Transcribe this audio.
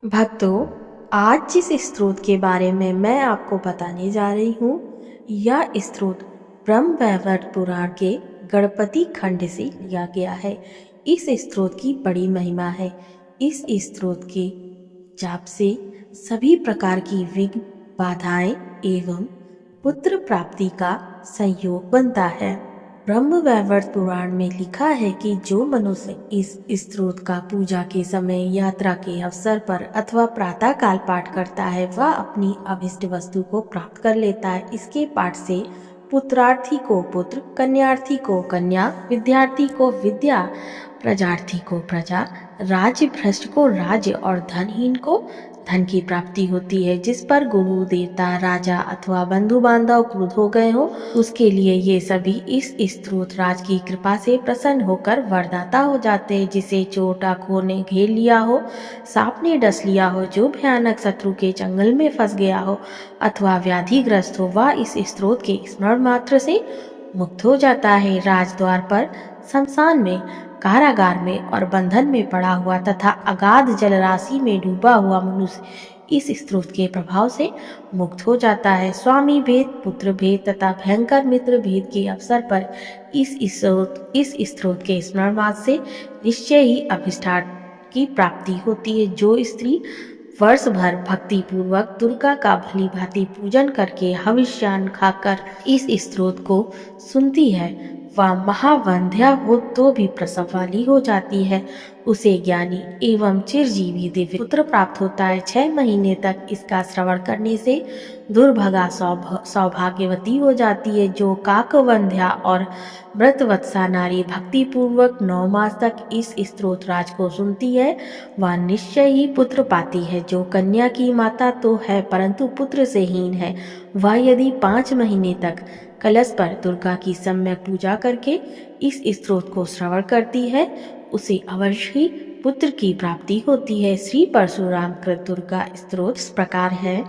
भक्तों, आज जिस स्रोत के बारे में मैं आपको बताने जा रही हूँ, यह स्रोत ब्रह्म वैवर्त पुराण के गणपति खंड से लिया गया है। इस स्रोत की बड़ी महिमा है। इस स्रोत के जाप से सभी प्रकार की विघ्न, बाधाएं एवं पुत्र प्राप्ति का संयोग बनता है। ब्रह्म वैवर्त पुराण में लिखा है कि जो मनुष्य इस स्रोत का पूजा के समय, यात्रा के अवसर पर अथवा प्रातः काल पाठ करता है, वह अपनी अभिष्ट वस्तु को प्राप्त कर लेता है। इसके पाठ से पुत्रार्थी को पुत्र, कन्यार्थी को कन्या, विद्यार्थी को विद्या, प्रजार्थी को प्रजा, राज्य भ्रष्ट को राज्य और धनहीन को धन की प्राप्ति होती है। जिस पर गुरु, देवता, राजा अथवा बंधु बांधव क्रुद्ध हो गए हो, उसके लिए ये सभी इस स्त्रोत राज की कृपा से प्रसन्न होकर वरदाता हो जाते हैं। जिसे चोट आंखों ने घेर लिया हो, सांप ने डस लिया हो, जो भयानक शत्रु के जंगल में फंस गया हो अथवा व्याधिग्रस्त हो, वह इस स्त्रोत के स्मरण मात्र से मुक्त हो जाता है। राजद्वार पर, शमशान में, कारागार में और बंधन में पड़ा हुआ तथा अगाध जलराशि में डूबा हुआ मनुष्य इस स्रोत के प्रभाव से मुक्त हो जाता है। स्वामी भेद, पुत्र भेद तथा भयंकर मित्र भेद के अवसर पर इस स्रोत के स्मरण मात्र से निश्चय ही अभिष्टार्थ की प्राप्ति होती है। जो स्त्री वर्ष भर भक्ति पूर्वक दुर्गा का भली भांति पूजन करके हविष्यान खाकर इस स्रोत को सुनती है, वह महावंध्या हो तो भी प्रसव वाली हो जाती है। उसे ज्ञानी एवं चिरजीवी दिव्य पुत्र प्राप्त होता है। 6 महीने तक इसका श्रवण करने से दुर्भगा सौभाग्यवती हो जाती है। जो काकवंध्या और व्रतवत्सा नारी भक्ति पूर्वक 9 मास तक इस स्त्रोत राज को सुनती है, वह निश्चय ही पुत्र पाती है। जो कन्या की माता तो है परंतु पुत्र से हीन है, वह यदि 5 महीने तक कलश पर दुर्गा की सम्यक पूजा करके इस स्त्रोत को श्रवण करती है, उसे अवश्य ही पुत्र की प्राप्ति होती है। श्री परशुराम कृत दुर्गा स्तोत्र इस प्रकार है।